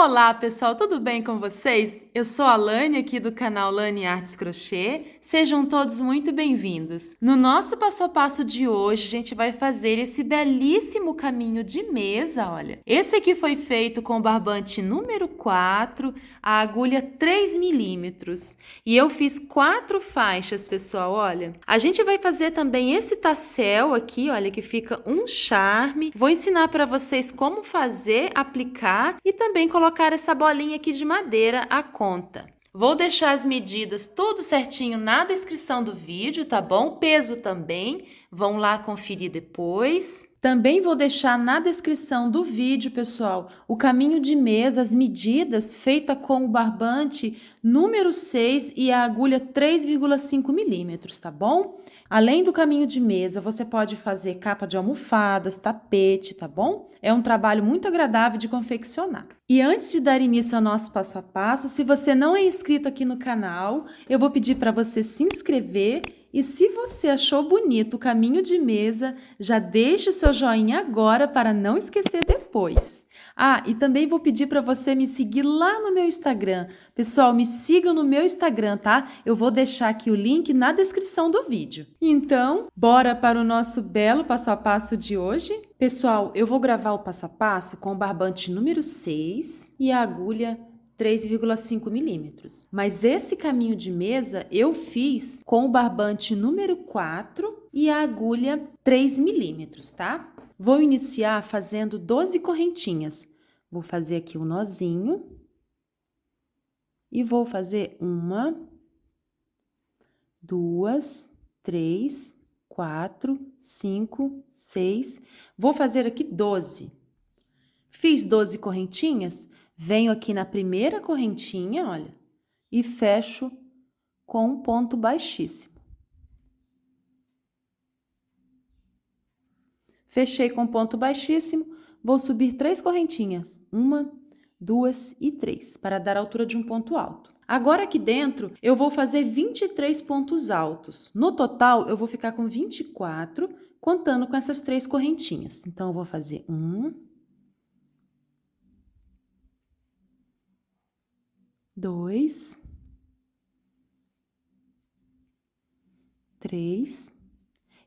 Olá, pessoal, tudo bem com vocês? Eu sou a Lani, aqui do canal Lani Artes Crochê. Sejam todos muito bem-vindos. No nosso passo a passo de hoje, a gente vai fazer esse belíssimo caminho de mesa, olha. Esse aqui foi feito com o barbante número 4, a agulha 3 milímetros. E eu fiz 4 faixas, pessoal, olha. A gente vai fazer também esse tassel aqui, olha, que fica um charme. Vou ensinar para vocês como fazer, aplicar e também colocar essa bolinha aqui de madeira à conta. Vou deixar as medidas tudo certinho na descrição do vídeo, tá bom? Peso também, vão lá conferir depois. Também vou deixar na descrição do vídeo, pessoal, o caminho de mesa, as medidas feita com o barbante número 6 e a agulha 3,5 milímetros, tá bom? Além do caminho de mesa, você pode fazer capa de almofadas, tapete, tá bom? É um trabalho muito agradável de confeccionar. E antes de dar início ao nosso passo a passo, se você não é inscrito aqui no canal, eu vou pedir para você se inscrever. E se você achou bonito o caminho de mesa, já deixe o seu joinha agora para não esquecer depois. Ah, e também vou pedir para você me seguir lá no meu Instagram. Pessoal, me sigam no meu Instagram, tá? Eu vou deixar aqui o link na descrição do vídeo. Então, bora para o nosso belo passo a passo de hoje? Pessoal, eu vou gravar o passo a passo com o barbante número 6 e a agulha 3,5 milímetros. Mas esse caminho de mesa eu fiz com o barbante número 4 e a agulha 3 milímetros, tá? Vou iniciar fazendo 12 correntinhas. Vou fazer aqui um nozinho. E vou fazer 1, 2, 3, 4, 5, 6. Vou fazer aqui 12. Fiz 12 correntinhas, venho aqui na primeira correntinha, olha, e fecho com um ponto baixíssimo. Fechei com ponto baixíssimo, vou subir 3 correntinhas, 1, 2 e 3, para dar a altura de um ponto alto. Agora aqui dentro, eu vou fazer 23 pontos altos. No total, eu vou ficar com 24, contando com essas 3 correntinhas. Então, eu vou fazer 1, 2, 3.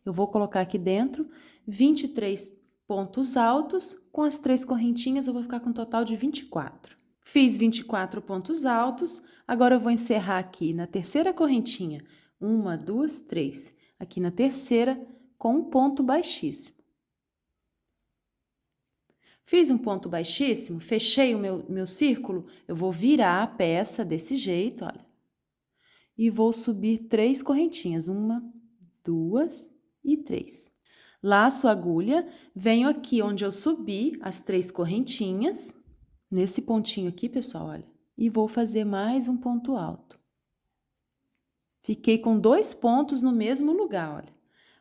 Eu vou colocar aqui dentro 23 pontos altos, com as 3 correntinhas eu vou ficar com um total de 24. Fiz 24 pontos altos, agora eu vou encerrar aqui na terceira correntinha, 1, 2, 3. Aqui na terceira, com um ponto baixíssimo. Fiz um ponto baixíssimo, fechei o meu círculo, eu vou virar a peça desse jeito, olha. E vou subir 3 correntinhas, 1, 2 e 3. Laço a agulha, venho aqui onde eu subi as 3 correntinhas, nesse pontinho aqui, pessoal, olha, e vou fazer mais um ponto alto. Fiquei com 2 pontos no mesmo lugar, olha.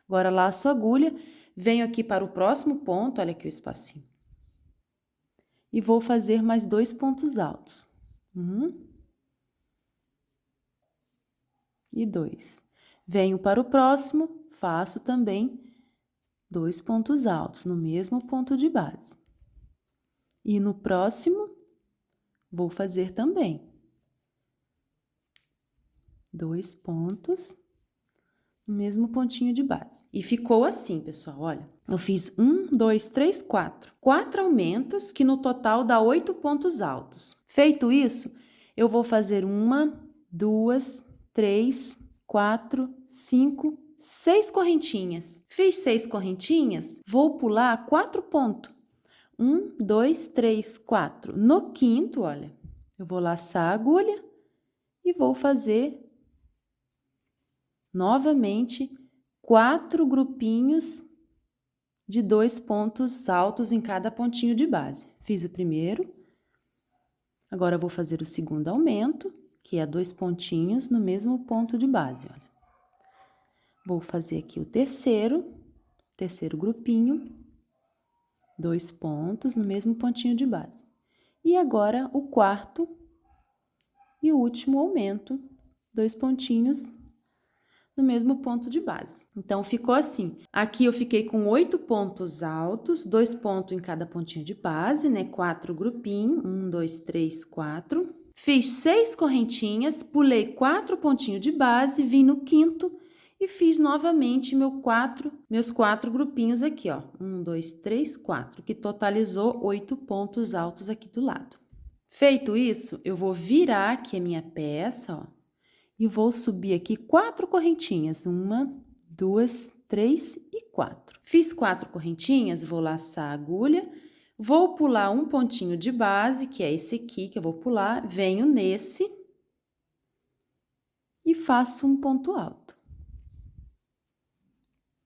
Agora, laço a agulha, venho aqui para o próximo ponto, olha aqui o espacinho. E vou fazer mais 2 pontos altos. 1 e 2. Venho para o próximo, faço também 2 pontos altos no mesmo ponto de base. E no próximo, vou fazer também 2 pontos no mesmo pontinho de base. E ficou assim, pessoal, olha. Eu fiz 1, 2, 3, 4. 4 aumentos, que no total dá 8 pontos altos. Feito isso, eu vou fazer 1, 2, 3, 4, 5, 6 correntinhas. Fiz 6 correntinhas, vou pular 4 pontos. 1, 2, 3, 4. No quinto, olha, eu vou laçar a agulha e vou fazer novamente 4 grupinhos de 2 pontos altos em cada pontinho de base. Fiz o primeiro, agora eu vou fazer o segundo aumento, que é 2 pontinhos no mesmo ponto de base, olha. Vou fazer aqui o terceiro grupinho, 2 pontos no mesmo pontinho de base. E agora o quarto e o último aumento, 2 pontinhos no mesmo ponto de base. Então, ficou assim. Aqui eu fiquei com 8 pontos altos, 2 pontos em cada pontinho de base, né? 4 grupinhos, 1, 2, 3, 4. Fiz 6 correntinhas, pulei 4 pontinhos de base, vim no quinto e fiz novamente meus 4 grupinhos aqui, ó. 1, 2, 3, 4, que totalizou 8 pontos altos aqui do lado. Feito isso, eu vou virar aqui a minha peça, ó, e vou subir aqui 4 correntinhas. 1, 2, 3 e 4. Fiz 4 correntinhas, vou laçar a agulha, vou pular um pontinho de base, que é esse aqui que eu vou pular, venho nesse e faço um ponto alto.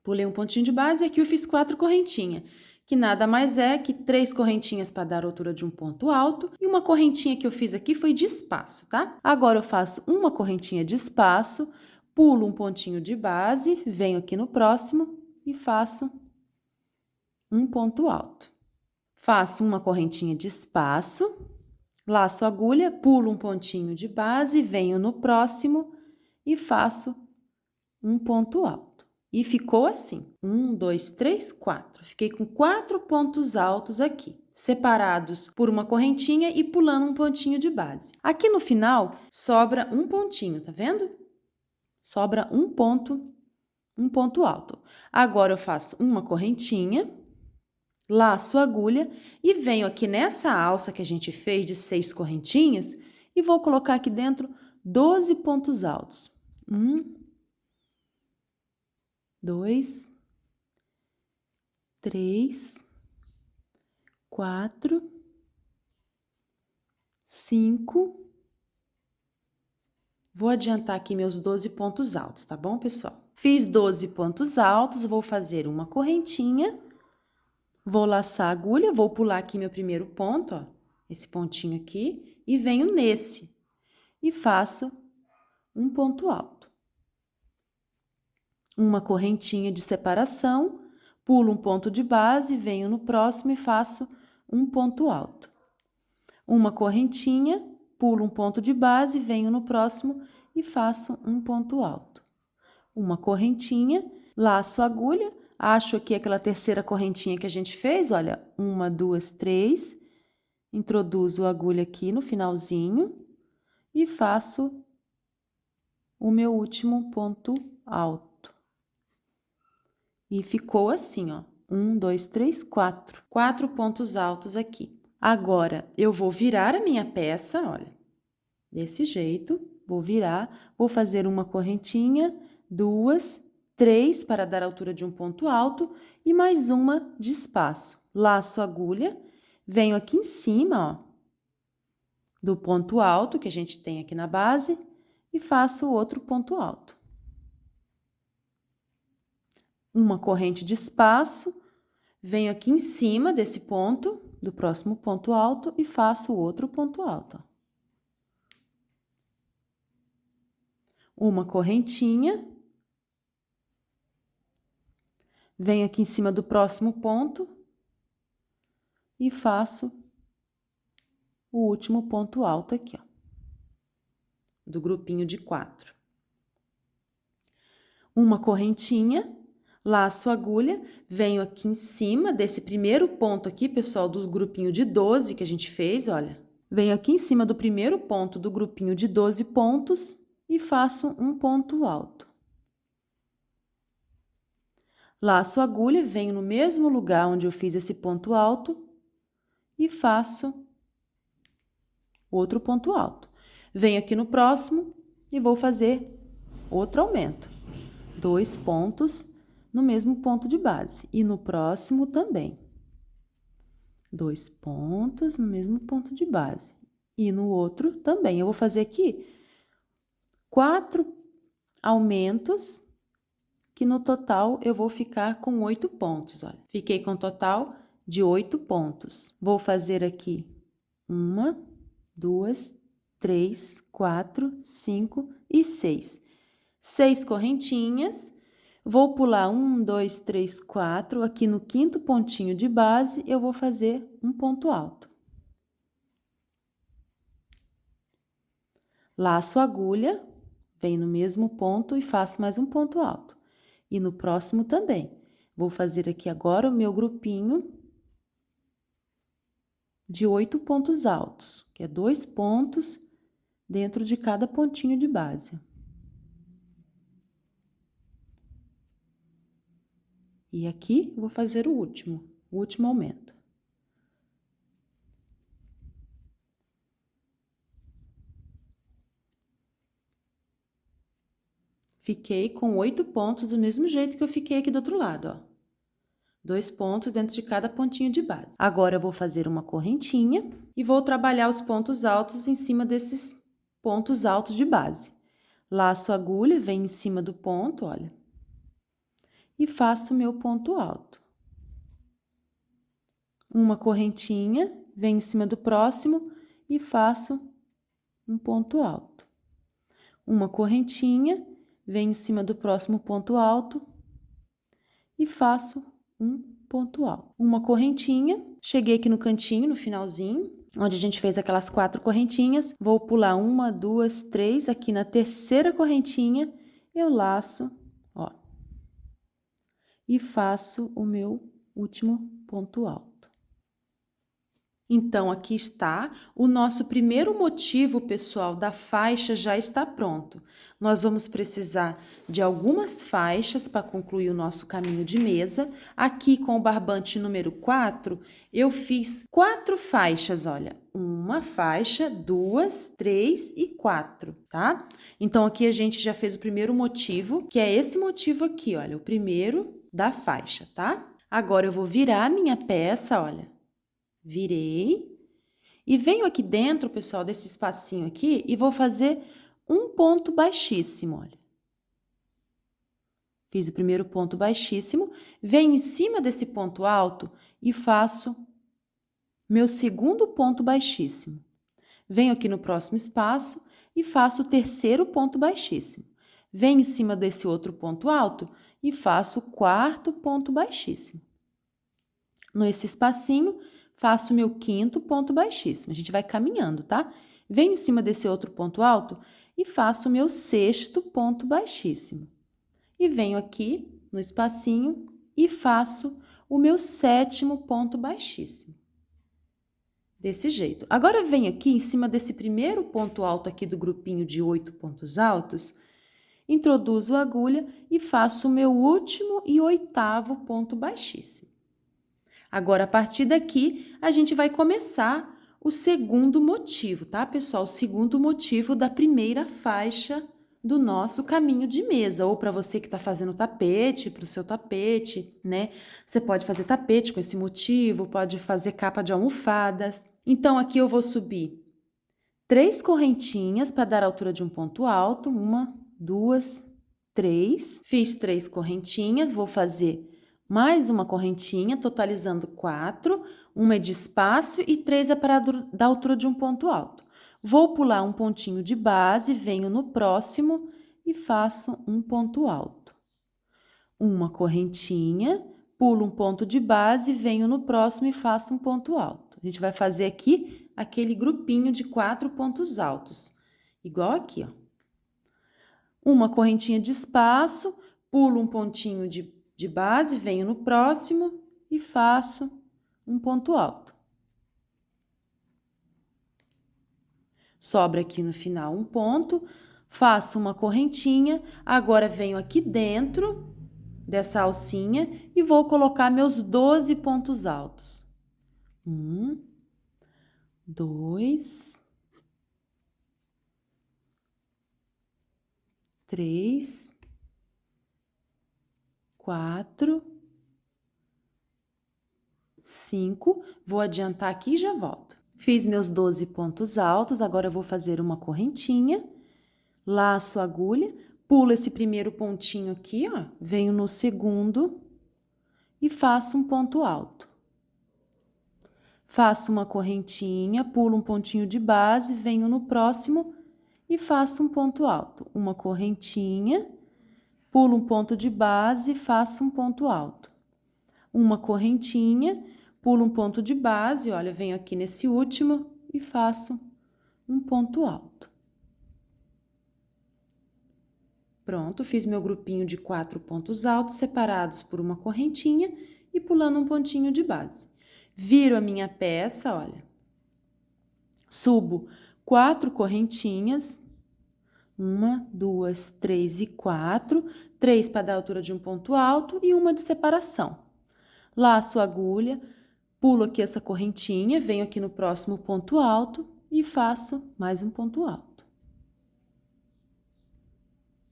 Pulei um pontinho de base e aqui eu fiz 4 correntinhas, que nada mais é que 3 correntinhas para dar a altura de um ponto alto e uma correntinha que eu fiz aqui foi de espaço, tá? Agora eu faço uma correntinha de espaço, pulo um pontinho de base, venho aqui no próximo e faço um ponto alto. Faço uma correntinha de espaço, laço a agulha, pulo um pontinho de base, venho no próximo e faço um ponto alto. E ficou assim, 1, 2, 3, 4. Fiquei com 4 pontos altos aqui, separados por uma correntinha e pulando um pontinho de base. Aqui no final, sobra um pontinho, tá vendo? Sobra um ponto alto. Agora, eu faço uma correntinha, laço a agulha e venho aqui nessa alça que a gente fez de 6 correntinhas e vou colocar aqui dentro 12 pontos altos. 1, 2, 3, 4, 5. Vou adiantar aqui meus 12 pontos altos, tá bom, pessoal? Fiz 12 pontos altos, vou fazer uma correntinha, vou laçar a agulha, vou pular aqui meu primeiro ponto, ó, esse pontinho aqui, e venho nesse, e faço um ponto alto. Uma correntinha de separação, pulo um ponto de base, venho no próximo e faço um ponto alto. Uma correntinha, pulo um ponto de base, venho no próximo e faço um ponto alto. Uma correntinha, laço a agulha, acho aqui aquela terceira correntinha que a gente fez, olha, 1, 2, 3, introduzo a agulha aqui no finalzinho e faço o meu último ponto alto. E ficou assim, ó, 1, 2, 3, 4. 4 pontos altos aqui. Agora, eu vou virar a minha peça, olha, desse jeito, vou virar, vou fazer uma correntinha, 2, 3 para dar a altura de um ponto alto e mais uma de espaço. Laço a agulha, venho aqui em cima, ó, do ponto alto que a gente tem aqui na base e faço outro ponto alto. Uma corrente de espaço, venho aqui em cima desse ponto, do próximo ponto alto, e faço outro ponto alto. Uma correntinha, venho aqui em cima do próximo ponto e faço o último ponto alto aqui, ó, do grupinho de 4. Uma correntinha, laço a agulha, venho aqui em cima desse primeiro ponto aqui, pessoal, do grupinho de 12 que a gente fez, olha. Venho aqui em cima do primeiro ponto do grupinho de 12 pontos e faço um ponto alto. Laço a agulha, venho no mesmo lugar onde eu fiz esse ponto alto e faço outro ponto alto. Venho aqui no próximo e vou fazer outro aumento. 2 pontos no mesmo ponto de base. E no próximo também. 2 pontos no mesmo ponto de base. E no outro também. Eu vou fazer aqui 4 aumentos, que no total eu vou ficar com 8 pontos, olha. Fiquei com um total de 8 pontos. Vou fazer aqui 1, 2, 3, 4, 5 e 6. 6 correntinhas. Vou pular 1, 2, 3, 4. Aqui no quinto pontinho de base, eu vou fazer um ponto alto. Laço a agulha, venho no mesmo ponto e faço mais um ponto alto. E no próximo também. Vou fazer aqui agora o meu grupinho de 8 pontos altos, que é 2 pontos dentro de cada pontinho de base. E aqui, vou fazer o último aumento. Fiquei com 8 pontos do mesmo jeito que eu fiquei aqui do outro lado, ó. 2 pontos dentro de cada pontinho de base. Agora, eu vou fazer uma correntinha e vou trabalhar os pontos altos em cima desses pontos altos de base. Laço a agulha, venho em cima do ponto, olha, e faço o meu ponto alto. Uma correntinha, venho em cima do próximo e faço um ponto alto. Uma correntinha, venho em cima do próximo ponto alto e faço um ponto alto. Uma correntinha, cheguei aqui no cantinho, no finalzinho, onde a gente fez aquelas 4 correntinhas, vou pular 1, 2, 3, aqui na terceira correntinha, eu laço, ó, e faço o meu último ponto alto. Então, aqui está o nosso primeiro motivo, pessoal, da faixa já está pronto. Nós vamos precisar de algumas faixas para concluir o nosso caminho de mesa. Aqui, com o barbante número 4, eu fiz 4 faixas, olha. 1 faixa, 2, 3 e 4, tá? Então, aqui a gente já fez o primeiro motivo, que é esse motivo aqui, olha, o primeiro da faixa, tá? Agora, eu vou virar a minha peça, olha. Virei e venho aqui dentro, pessoal, desse espacinho aqui e vou fazer um ponto baixíssimo, olha. Fiz o primeiro ponto baixíssimo, venho em cima desse ponto alto e faço meu segundo ponto baixíssimo. Venho aqui no próximo espaço e faço o terceiro ponto baixíssimo. Venho em cima desse outro ponto alto e faço o quarto ponto baixíssimo. Nesse espacinho, faço o meu quinto ponto baixíssimo. A gente vai caminhando, tá? Venho em cima desse outro ponto alto e faço o meu sexto ponto baixíssimo. E venho aqui no espacinho e faço o meu sétimo ponto baixíssimo. Desse jeito. Agora, venho aqui em cima desse primeiro ponto alto aqui do grupinho de 8 pontos altos, introduzo a agulha e faço o meu último e 8º ponto baixíssimo. Agora, a partir daqui, a gente vai começar o segundo motivo, tá, pessoal? O segundo motivo da primeira faixa do nosso caminho de mesa. Ou para você que está fazendo tapete, para o seu tapete, né? Você pode fazer tapete com esse motivo, pode fazer capa de almofadas. Então, aqui eu vou subir 3 correntinhas para dar a altura de um ponto alto. 1, 2, 3. Fiz 3 correntinhas, vou fazer mais uma correntinha, totalizando 4, uma é de espaço e 3 é para dar altura de um ponto alto. Vou pular um pontinho de base, venho no próximo e faço um ponto alto. Uma correntinha, pulo um ponto de base, venho no próximo e faço um ponto alto. A gente vai fazer aqui aquele grupinho de 4 pontos altos, igual aqui, ó. Uma correntinha de espaço, pulo um pontinho de base, venho no próximo e faço um ponto alto. Sobra aqui no final um ponto, faço uma correntinha, agora venho aqui dentro dessa alcinha e vou colocar meus 12 pontos altos. 1, 2, 3, 4, 5, vou adiantar aqui e já volto. Fiz meus 12 pontos altos, agora eu vou fazer uma correntinha, laço a agulha, pulo esse primeiro pontinho aqui, ó, venho no segundo e faço um ponto alto. Faço uma correntinha, pulo um pontinho de base, venho no próximo e faço um ponto alto. Uma correntinha, pulo um ponto de base, faço um ponto alto. Uma correntinha, pulo um ponto de base, olha, venho aqui nesse último e faço um ponto alto. Pronto, fiz meu grupinho de 4 pontos altos separados por uma correntinha e pulando um pontinho de base. Viro a minha peça, olha. Subo 4 correntinhas. 1, 2, 3 e 4. 3 para dar a altura de um ponto alto e uma de separação. Laço a agulha, pulo aqui essa correntinha, venho aqui no próximo ponto alto e faço mais um ponto alto.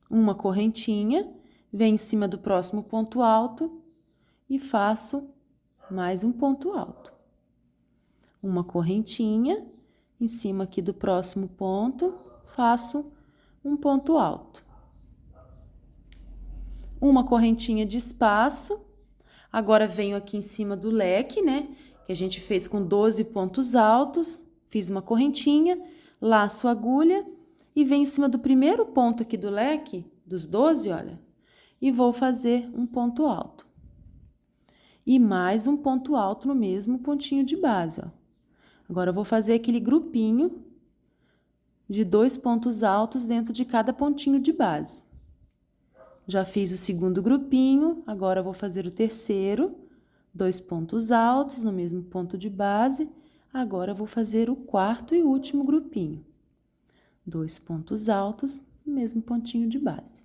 Uma correntinha, venho em cima do próximo ponto alto e faço mais um ponto alto. Uma correntinha, em cima aqui do próximo ponto, faço um ponto alto. Uma correntinha de espaço, agora venho aqui em cima do leque, né? Que a gente fez com 12 pontos altos, fiz uma correntinha, laço a agulha e venho em cima do primeiro ponto aqui do leque, dos 12, olha, e vou fazer um ponto alto. E mais um ponto alto no mesmo pontinho de base, ó. Agora, eu vou fazer aquele grupinho de 2 pontos altos dentro de cada pontinho de base. Já fiz o segundo grupinho, agora eu vou fazer o terceiro, 2 pontos altos no mesmo ponto de base. Agora, eu vou fazer o quarto e último grupinho. 2 pontos altos no mesmo pontinho de base.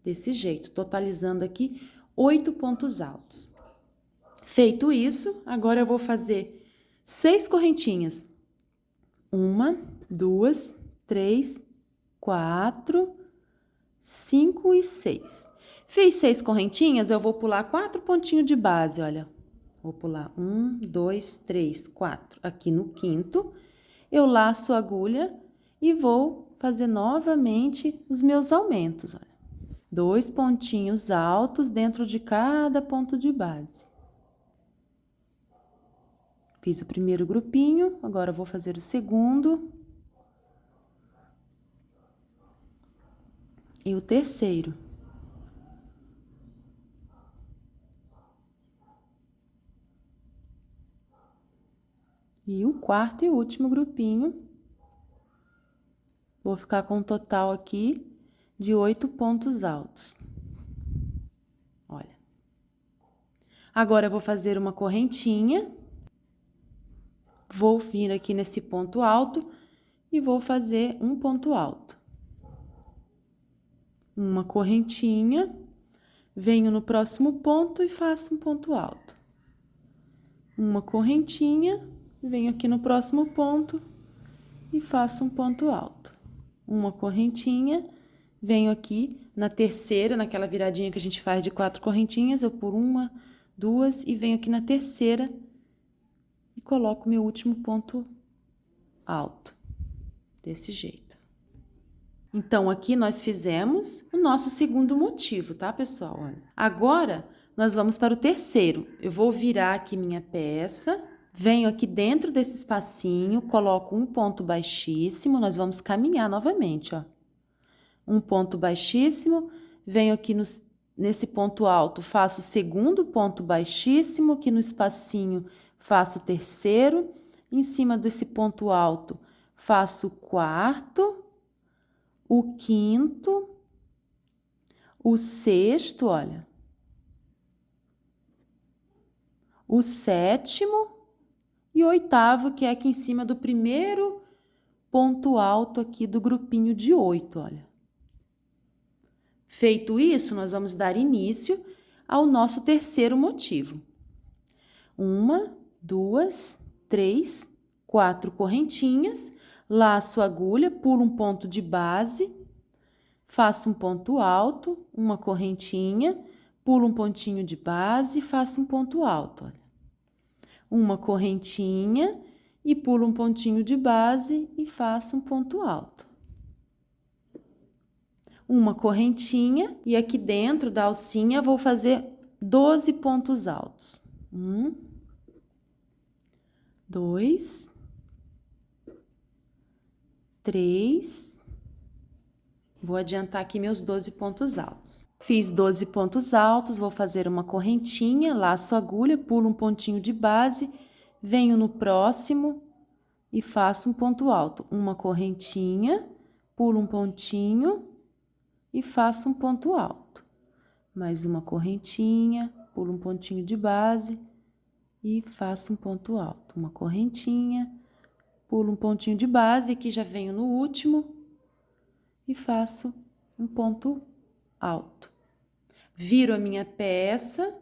Desse jeito, totalizando aqui 8 pontos altos. Feito isso, agora eu vou fazer 6 correntinhas. 1, 2, 3, 4, 5 e 6. Fiz 6 correntinhas, eu vou pular 4 pontinhos de base, olha. Vou pular 1, 2, 3, 4. Aqui no quinto, eu laço a agulha e vou fazer novamente os meus aumentos, olha. 2 pontinhos altos dentro de cada ponto de base. Fiz o primeiro grupinho, agora vou fazer o segundo. E o terceiro. E o quarto e último grupinho. Vou ficar com um total aqui de 8 pontos altos. Olha. Agora, eu vou fazer uma correntinha. Vou vir aqui nesse ponto alto e vou fazer um ponto alto. Uma correntinha, venho no próximo ponto e faço um ponto alto. Uma correntinha, venho aqui no próximo ponto e faço um ponto alto. Uma correntinha, venho aqui na terceira, naquela viradinha que a gente faz de 4 correntinhas, eu pulo 1, 2 e venho aqui na terceira e coloco meu último ponto alto, desse jeito. Então, aqui nós fizemos o nosso segundo motivo, tá, pessoal? Olha. Agora, nós vamos para o terceiro. Eu vou virar aqui minha peça, venho aqui dentro desse espacinho, coloco um ponto baixíssimo, nós vamos caminhar novamente, ó. Um ponto baixíssimo, venho aqui nesse ponto alto, faço o segundo ponto baixíssimo, aqui no espacinho faço o terceiro, em cima desse ponto alto faço o quarto, o quinto, o sexto, olha, o sétimo e o oitavo, que é aqui em cima do primeiro ponto alto aqui do grupinho de 8, olha. Feito isso, nós vamos dar início ao nosso terceiro motivo. 1, 2, 3, 4 correntinhas, laço a agulha, pulo um ponto de base, faço um ponto alto, uma correntinha, pulo um pontinho de base, faço um ponto alto, olha. Uma correntinha e pulo um pontinho de base e faço um ponto alto. Uma correntinha e aqui dentro da alcinha vou fazer 12 pontos altos. 1, 2, 3, vou adiantar aqui meus 12 pontos altos. Fiz 12 pontos altos, vou fazer uma correntinha, laço a agulha, pulo um pontinho de base, venho no próximo e faço um ponto alto. Uma correntinha, pulo um pontinho e faço um ponto alto. Mais uma correntinha, pulo um pontinho de base e faço um ponto alto. Uma correntinha, pulo um pontinho de base, aqui já venho no último e faço um ponto alto. Viro a minha peça,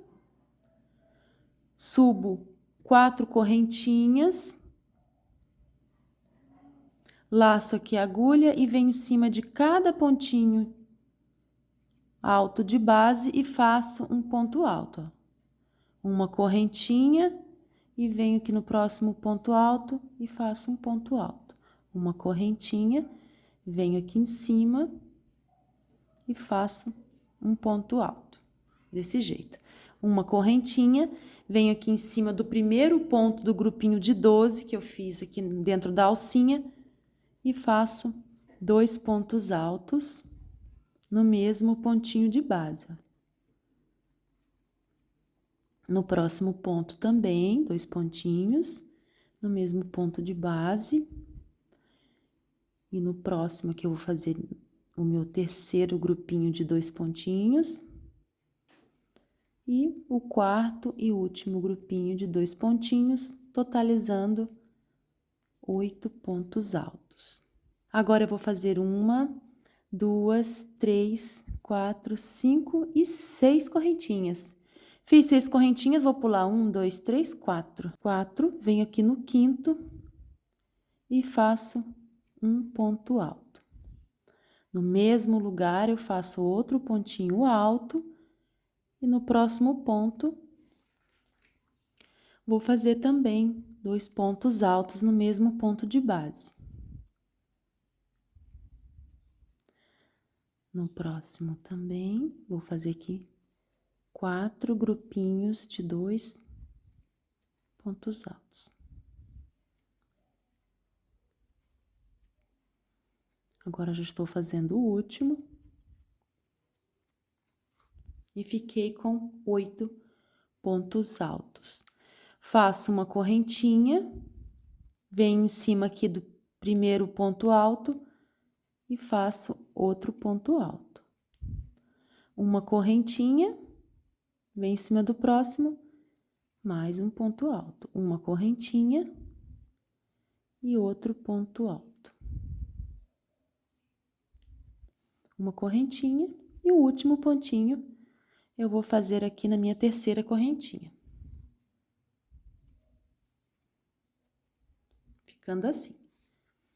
subo 4 correntinhas, laço aqui a agulha e venho em cima de cada pontinho alto de base e faço um ponto alto, ó. Uma correntinha e venho aqui no próximo ponto alto e faço um ponto alto. Uma correntinha, venho aqui em cima e faço um ponto alto, desse jeito. Uma correntinha, venho aqui em cima do primeiro ponto do grupinho de 12 que eu fiz aqui dentro da alcinha e faço 2 pontos altos no mesmo pontinho de base. No próximo ponto também, 2 pontinhos no mesmo ponto de base. E no próximo aqui eu vou fazer o meu terceiro grupinho de 2 pontinhos. E o quarto e último grupinho de 2 pontinhos, totalizando 8 pontos altos. Agora eu vou fazer 1, 2, 3, 4, 5 e 6 correntinhas. Fiz 6 correntinhas, vou pular 1, 2, 3, 4. 4, venho aqui no quinto e faço um ponto alto. No mesmo lugar, eu faço outro pontinho alto e no próximo ponto, vou fazer também 2 pontos altos no mesmo ponto de base. No próximo também, vou fazer aqui 4 grupinhos de 2 pontos altos. Agora, já estou fazendo o último. E fiquei com 8 pontos altos. Faço uma correntinha, venho em cima aqui do primeiro ponto alto e faço outro ponto alto. Uma correntinha, venho em cima do próximo, mais um ponto alto. Uma correntinha e outro ponto alto. Uma correntinha e o último pontinho eu vou fazer aqui na minha terceira correntinha. Ficando assim.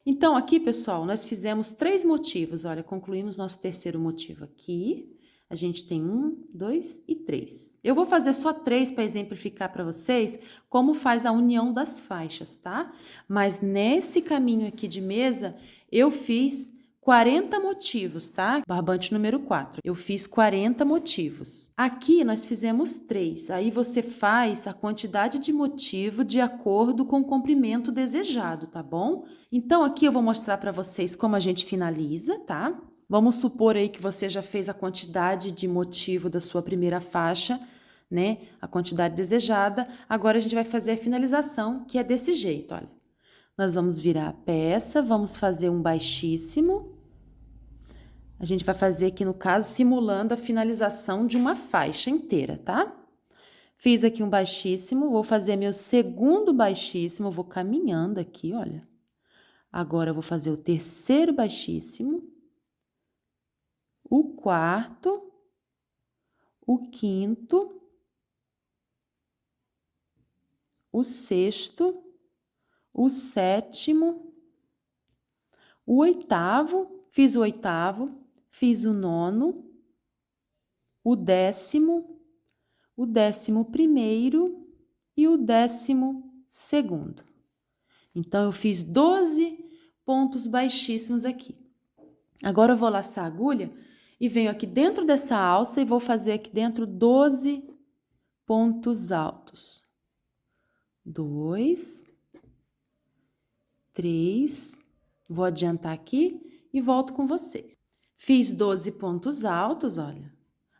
Então, aqui, pessoal, nós fizemos 3 motivos. Olha, concluímos nosso terceiro motivo aqui. A gente tem 1, 2 e 3. Eu vou fazer só 3 para exemplificar para vocês como faz a união das faixas, tá? Mas nesse caminho aqui de mesa, eu fiz 40 motivos, tá? Barbante número 4. Eu fiz 40 motivos. Aqui nós fizemos 3. Aí você faz a quantidade de motivo de acordo com o comprimento desejado, tá bom? Então, aqui eu vou mostrar para vocês como a gente finaliza, tá? Vamos supor aí que você já fez a quantidade de motivo da sua primeira faixa, né? A quantidade desejada. Agora, a gente vai fazer a finalização, que é desse jeito, olha. Nós vamos virar a peça, vamos fazer um baixíssimo. A gente vai fazer aqui, no caso, simulando a finalização de uma faixa inteira, tá? Fiz aqui um baixíssimo, vou fazer meu segundo baixíssimo, vou caminhando aqui, olha. Agora, eu vou fazer o terceiro baixíssimo, o quarto, o quinto, o sexto, o sétimo, o oitavo, fiz o oitavo, fiz o nono, o 10º, o 11º e o 12º. Então, eu fiz 12 pontos baixíssimos aqui. Agora, eu vou laçar a agulha e venho aqui dentro dessa alça e vou fazer aqui dentro 12 pontos altos. 2, 3, vou adiantar aqui e volto com vocês. Fiz 12 pontos altos, olha.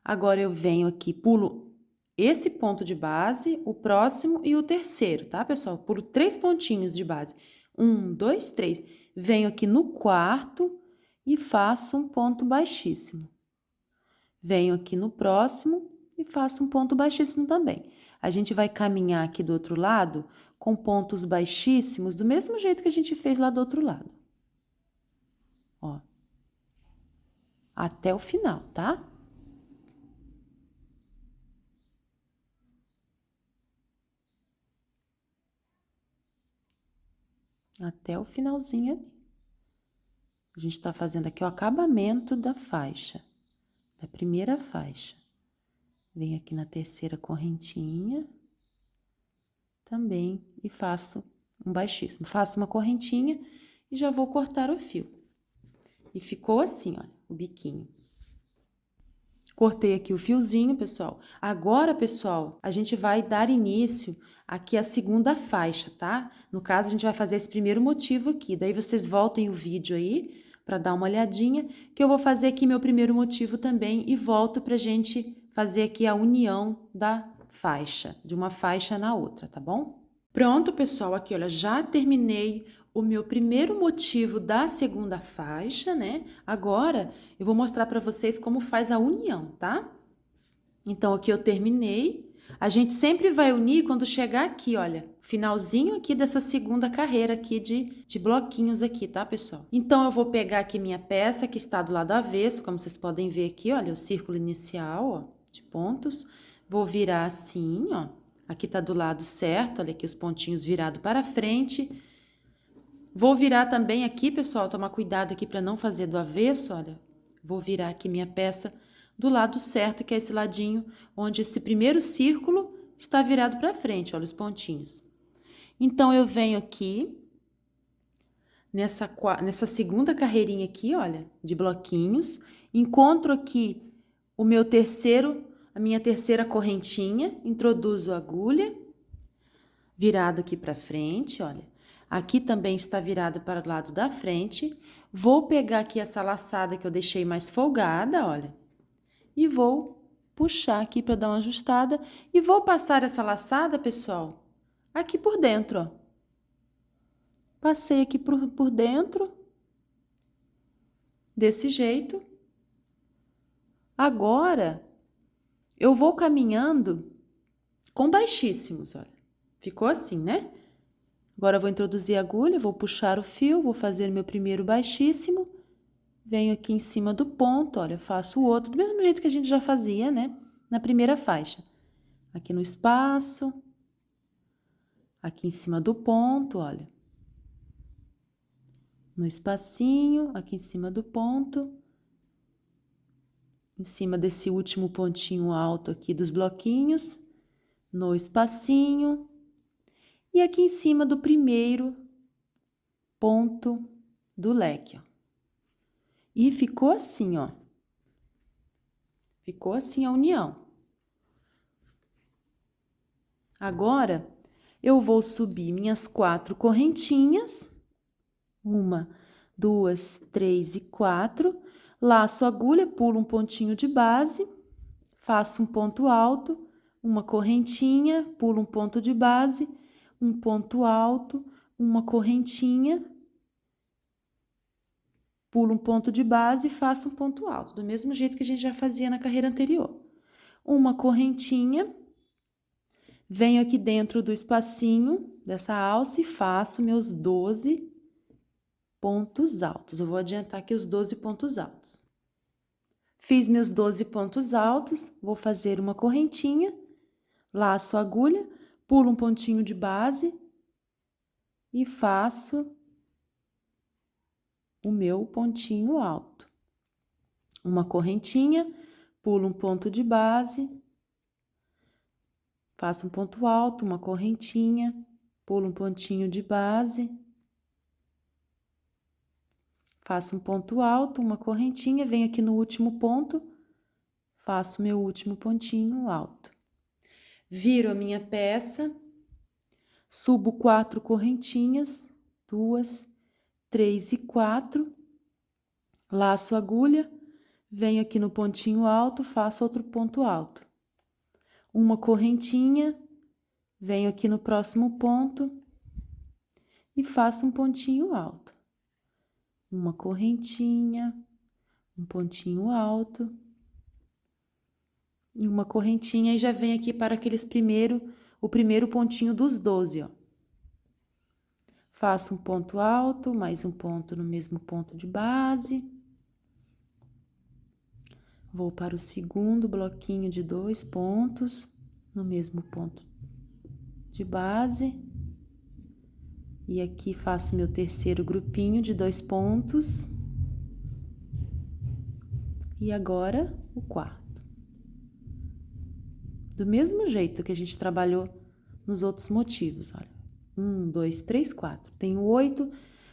Agora, eu venho aqui, pulo esse ponto de base, o próximo e o terceiro, tá, pessoal? Pulo 3 pontinhos de base. 1, 2, 3. Venho aqui no quarto e faço um ponto baixíssimo. Venho aqui no próximo e faço um ponto baixíssimo também. A gente vai caminhar aqui do outro lado com pontos baixíssimos, do mesmo jeito que a gente fez lá do outro lado. Ó. Até o final, tá? Até o finalzinho ali. A gente tá fazendo aqui o acabamento da faixa, da primeira faixa. Venho aqui na terceira correntinha também e faço um baixíssimo. Faço uma correntinha e já vou cortar o fio. E ficou assim, olha, o biquinho. Cortei aqui o fiozinho, pessoal. Agora, pessoal, a gente vai dar início aqui à segunda faixa, tá? No caso, a gente vai fazer esse primeiro motivo aqui. Daí, vocês voltem o vídeo aí para dar uma olhadinha, que eu vou fazer aqui meu primeiro motivo também e volto pra gente fazer aqui a união da faixa, de uma faixa na outra, tá bom? Pronto, pessoal, aqui, olha, já terminei o meu primeiro motivo da segunda faixa, né? Agora, eu vou mostrar para vocês como faz a união, tá? Então, aqui eu terminei. A gente sempre vai unir quando chegar aqui, olha, finalzinho aqui dessa segunda carreira aqui de bloquinhos aqui, tá, pessoal? Então, eu vou pegar aqui minha peça que está do lado avesso, como vocês podem ver aqui, olha, o círculo inicial, ó, de pontos. Vou virar assim, ó. Aqui tá do lado certo, olha aqui os pontinhos virados para frente. Vou virar também aqui, pessoal, tomar cuidado aqui para não fazer do avesso, olha. Vou virar aqui minha peça do lado certo, que é esse ladinho, onde esse primeiro círculo está virado para frente, olha os pontinhos. Então, eu venho aqui, nessa segunda carreirinha aqui, olha, de bloquinhos, encontro aqui o meu a minha terceira correntinha, introduzo a agulha, virado aqui para frente, olha. Aqui também está virado para o lado da frente. Vou pegar aqui essa laçada que eu deixei mais folgada, olha. E vou puxar aqui para dar uma ajustada. E vou passar essa laçada, pessoal, aqui por dentro, ó. Passei aqui por dentro. Desse jeito. Agora, eu vou caminhando com baixíssimos, olha. Ficou assim, né? Agora, eu vou introduzir a agulha, vou puxar o fio, vou fazer meu primeiro baixíssimo. Venho aqui em cima do ponto, olha, faço o outro, do mesmo jeito que a gente já fazia, né? Na primeira faixa. Aqui no espaço. Aqui em cima do ponto, olha. No espacinho, aqui em cima do ponto. Em cima desse último pontinho alto aqui dos bloquinhos. No espacinho. E aqui em cima do primeiro ponto do leque, ó. E ficou assim, ó. Ficou assim a união. Agora, eu vou subir minhas 4 correntinhas. 1, 2, 3 e 4. Laço a agulha, pulo um pontinho de base. Faço um ponto alto, uma correntinha, pulo um ponto de base, um ponto alto, uma correntinha, pulo um ponto de base e faço um ponto alto, do mesmo jeito que a gente já fazia na carreira anterior. Uma correntinha, venho aqui dentro do espacinho dessa alça e faço meus 12 pontos altos. Eu vou adiantar aqui os 12 pontos altos. Fiz meus 12 pontos altos, vou fazer uma correntinha, laço a agulha, pulo um pontinho de base e faço o meu pontinho alto. Uma correntinha, pulo um ponto de base, faço um ponto alto, uma correntinha, pulo um pontinho de base, faço um ponto alto, uma correntinha, venho aqui no último ponto, faço meu último pontinho alto. Viro a minha peça, subo 4 correntinhas, 2, 3 e 4, laço a agulha, venho aqui no pontinho alto, faço outro ponto alto. Uma correntinha, venho aqui no próximo ponto e faço um pontinho alto. Uma correntinha, um pontinho alto, e uma correntinha e já vem aqui para o primeiro pontinho dos 12, ó. Faço um ponto alto, mais um ponto no mesmo ponto de base. Vou para o segundo bloquinho de 2 pontos no mesmo ponto de base. E aqui faço meu terceiro grupinho de 2 pontos. E agora, o quarto. Do mesmo jeito que a gente trabalhou nos outros motivos, olha. 1, 2, 3, 4. Tenho 8,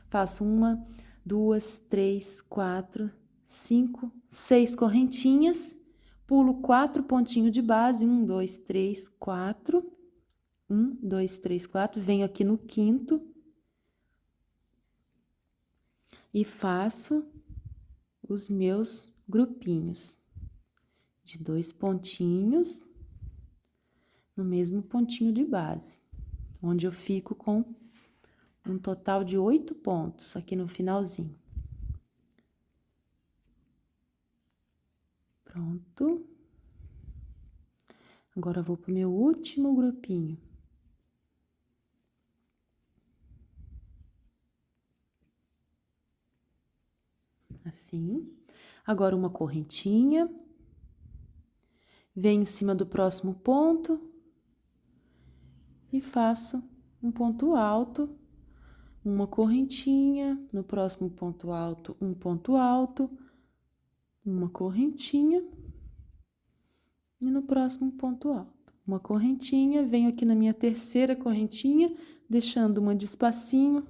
faço 1, 2, 3, 4, 5, 6 correntinhas, pulo 4 pontinhos de base, 1, 2, 3, 4. 1, 2, 3, 4. Venho aqui no quinto e faço os meus grupinhos de 2 pontinhos no mesmo pontinho de base, onde eu fico com um total de 8 pontos aqui no finalzinho. Pronto. Agora, eu vou pro meu último grupinho. Assim. Agora, uma correntinha. Venho em cima do próximo ponto. E faço um ponto alto, uma correntinha, no próximo ponto alto, um ponto alto, uma correntinha, e no próximo ponto alto, uma correntinha, venho aqui na minha terceira correntinha, deixando uma de espacinho,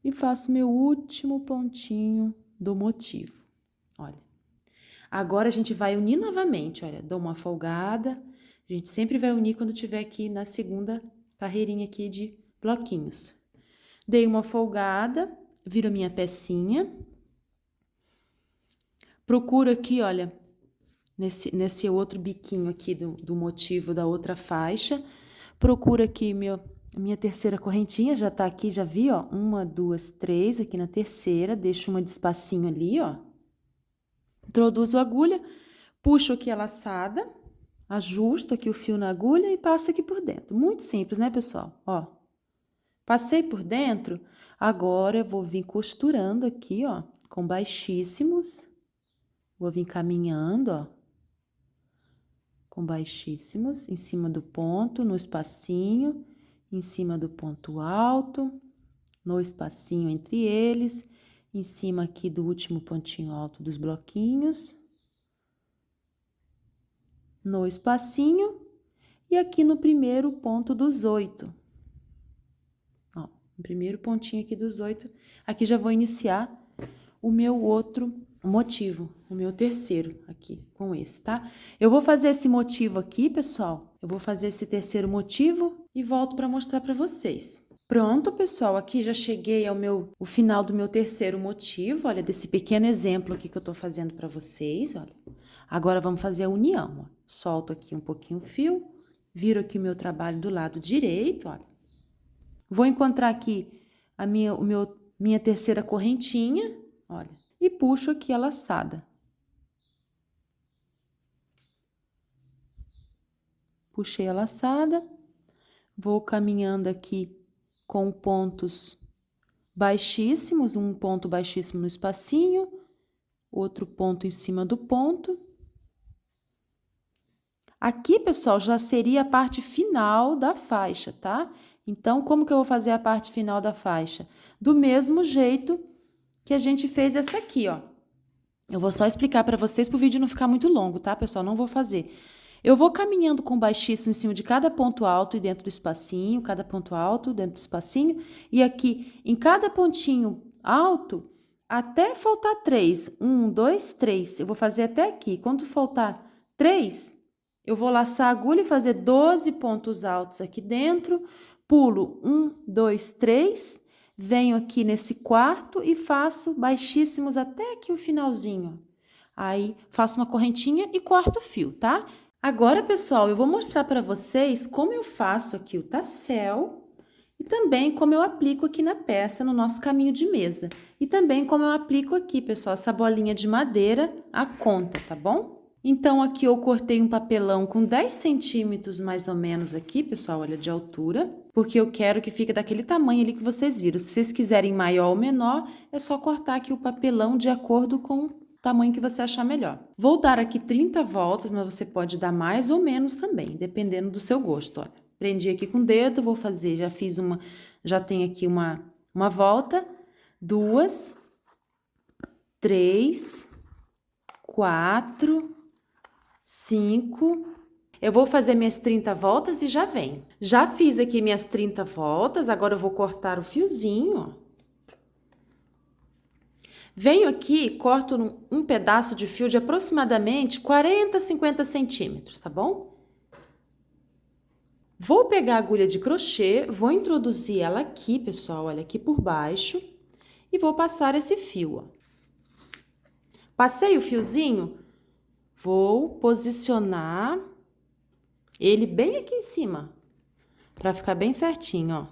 e faço meu último pontinho do motivo, olha. Agora, a gente vai unir novamente, olha, dou uma folgada. A gente sempre vai unir quando tiver aqui na segunda carreirinha aqui de bloquinhos. Dei uma folgada, viro a minha pecinha. Procuro aqui, olha, nesse outro biquinho aqui do motivo da outra faixa. Procuro aqui minha terceira correntinha, já tá aqui, já vi, ó. 1, 2, 3, aqui na terceira, deixo uma de espacinho ali, ó. Introduzo a agulha, puxo aqui a laçada. Ajusto aqui o fio na agulha e passo aqui por dentro. Muito simples, né, pessoal? Ó, passei por dentro, agora eu vou vir costurando aqui, ó, com baixíssimos. Vou vir caminhando, ó, com baixíssimos, em cima do ponto, no espacinho, em cima do ponto alto, no espacinho entre eles, em cima aqui do último pontinho alto dos bloquinhos. No espacinho e aqui no primeiro ponto dos 8. Ó, no primeiro pontinho aqui dos 8, aqui já vou iniciar o meu outro motivo, o meu terceiro aqui com esse, tá? Eu vou fazer esse motivo aqui, pessoal, eu vou fazer esse terceiro motivo e volto para mostrar para vocês. Pronto, pessoal, aqui já cheguei o final do meu terceiro motivo, olha, desse pequeno exemplo aqui que eu tô fazendo para vocês, olha. Agora, vamos fazer a união, ó. Solto aqui um pouquinho o fio, viro aqui o meu trabalho do lado direito, olha. Vou encontrar aqui a minha terceira correntinha, olha, e puxo aqui a laçada. Puxei a laçada, vou caminhando aqui com pontos baixíssimos, um ponto baixíssimo no espacinho, outro ponto em cima do ponto. Aqui, pessoal, já seria a parte final da faixa, tá? Então, como que eu vou fazer a parte final da faixa? Do mesmo jeito que a gente fez essa aqui, ó. Eu vou só explicar para vocês para o vídeo não ficar muito longo, tá, pessoal? Não vou fazer. Eu vou caminhando com baixíssimo em cima de cada ponto alto e dentro do espacinho, cada ponto alto dentro do espacinho. E aqui, em cada pontinho alto, até faltar 3. 1, 2, 3. Eu vou fazer até aqui. Quando faltar 3... eu vou laçar a agulha e fazer 12 pontos altos aqui dentro, pulo 1, 2, 3, venho aqui nesse quarto e faço baixíssimos até aqui o finalzinho. Aí, faço uma correntinha e corto o fio, tá? Agora, pessoal, eu vou mostrar para vocês como eu faço aqui o tassel e também como eu aplico aqui na peça, no nosso caminho de mesa. E também como eu aplico aqui, pessoal, essa bolinha de madeira à conta, tá bom? Então, aqui eu cortei um papelão com 10 centímetros mais ou menos aqui, pessoal, olha, de altura, porque eu quero que fique daquele tamanho ali que vocês viram. Se vocês quiserem maior ou menor, é só cortar aqui o papelão de acordo com o tamanho que você achar melhor. Vou dar aqui 30 voltas, mas você pode dar mais ou menos também, dependendo do seu gosto, olha. Prendi aqui com o dedo, vou fazer, já tem aqui uma volta, 2, 3, 4, 5. Eu vou fazer minhas 30 voltas e já venho. Já fiz aqui minhas 30 voltas, agora eu vou cortar o fiozinho, ó. Venho aqui e corto um pedaço de fio de aproximadamente 40, 50 centímetros, tá bom? Vou pegar a agulha de crochê, vou introduzir ela aqui, pessoal, olha, aqui por baixo, e vou passar esse fio, ó. Passei o fiozinho, vou posicionar ele bem aqui em cima, pra ficar bem certinho, ó.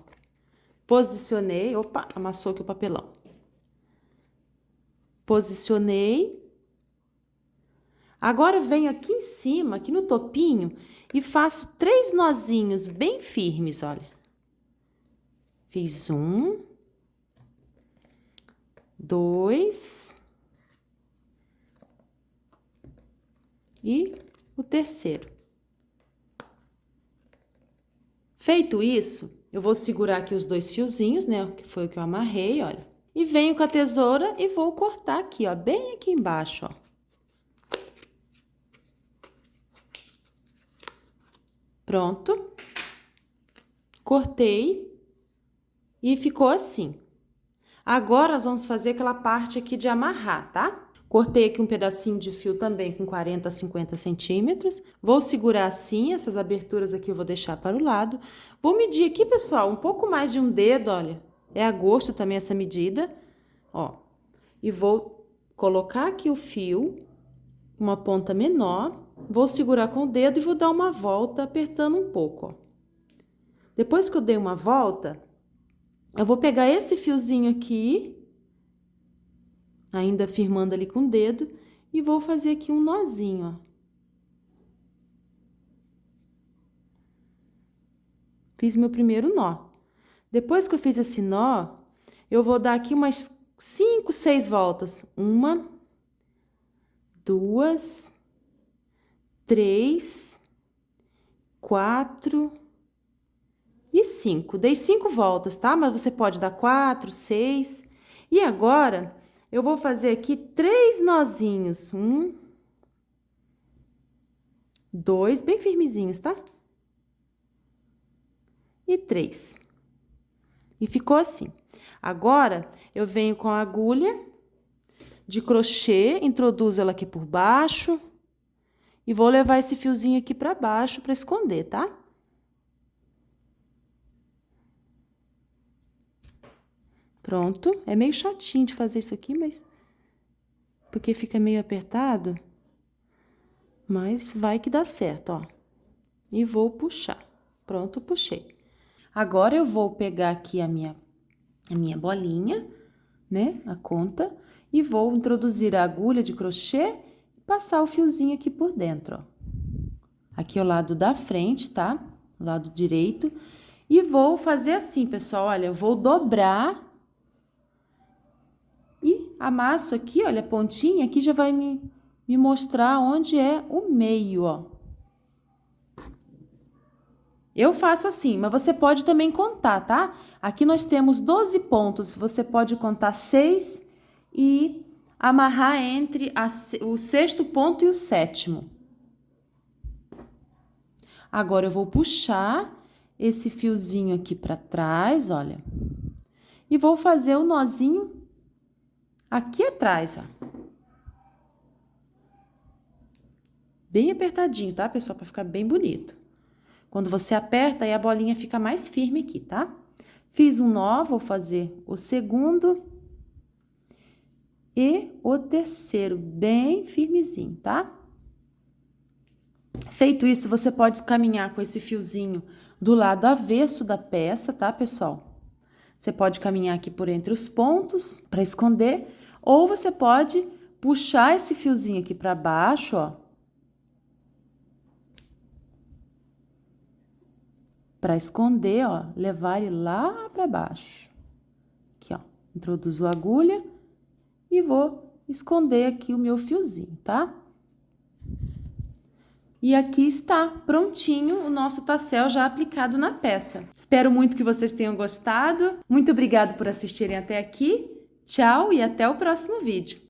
Posicionei, opa, amassou aqui o papelão. Posicionei. Agora, venho aqui em cima, aqui no topinho, e faço 3 nozinhos bem firmes, olha. Fiz 1, 2 e o terceiro. Feito isso, eu vou segurar aqui os 2 fiozinhos, né, que foi o que eu amarrei, olha. E venho com a tesoura e vou cortar aqui, ó, bem aqui embaixo, ó. Pronto. Cortei e ficou assim. Agora, nós vamos fazer aquela parte aqui de amarrar, tá? Cortei aqui um pedacinho de fio também com 40 a 50 centímetros. Vou segurar assim, essas aberturas aqui eu vou deixar para o lado. Vou medir aqui, pessoal, um pouco mais de um dedo, olha. É a gosto também essa medida, ó. E vou colocar aqui o fio, uma ponta menor. Vou segurar com o dedo e vou dar uma volta apertando um pouco, ó. Depois que eu dei uma volta, eu vou pegar esse fiozinho aqui, ainda firmando ali com o dedo, e vou fazer aqui um nozinho, ó. Fiz meu primeiro nó. Depois que eu fiz esse nó, eu vou dar aqui umas 5, 6 voltas. 1, 2, 3, 4 e 5. Dei 5 voltas, tá? Mas você pode dar 4, 6. E agora, eu vou fazer aqui 3 nozinhos. 1, 2, bem firmezinhos, tá? E 3. E ficou assim. Agora, eu venho com a agulha de crochê, introduzo ela aqui por baixo e vou levar esse fiozinho aqui pra baixo pra esconder, tá? Pronto. É meio chatinho de fazer isso aqui, mas porque fica meio apertado, mas vai que dá certo, ó. E vou puxar. Pronto, puxei. Agora, eu vou pegar aqui a minha bolinha, né, a conta, e vou introduzir a agulha de crochê e passar o fiozinho aqui por dentro, ó. Aqui é o lado da frente, tá? O lado direito. E vou fazer assim, pessoal, olha, eu vou dobrar e amasso aqui, olha, a pontinha aqui já vai me mostrar onde é o meio, ó. Eu faço assim, mas você pode também contar, tá? Aqui nós temos 12 pontos, você pode contar 6 e amarrar entre o 6º ponto e o 7º. Agora, eu vou puxar esse fiozinho aqui pra trás, olha, e vou fazer o nozinho aqui atrás, ó. Bem apertadinho, tá, pessoal? Pra ficar bem bonito. Quando você aperta, aí a bolinha fica mais firme aqui, tá? Fiz um nó, vou fazer o segundo e o terceiro, bem firmezinho, tá? Feito isso, você pode caminhar com esse fiozinho do lado avesso da peça, tá, pessoal? Você pode caminhar aqui por entre os pontos para esconder, ou você pode puxar esse fiozinho aqui para baixo, ó, para esconder, ó, levar ele lá para baixo. Aqui, ó, introduzo a agulha e vou esconder aqui o meu fiozinho, tá? E aqui está prontinho o nosso tassel já aplicado na peça. Espero muito que vocês tenham gostado. Muito obrigado por assistirem até aqui. Tchau e até o próximo vídeo.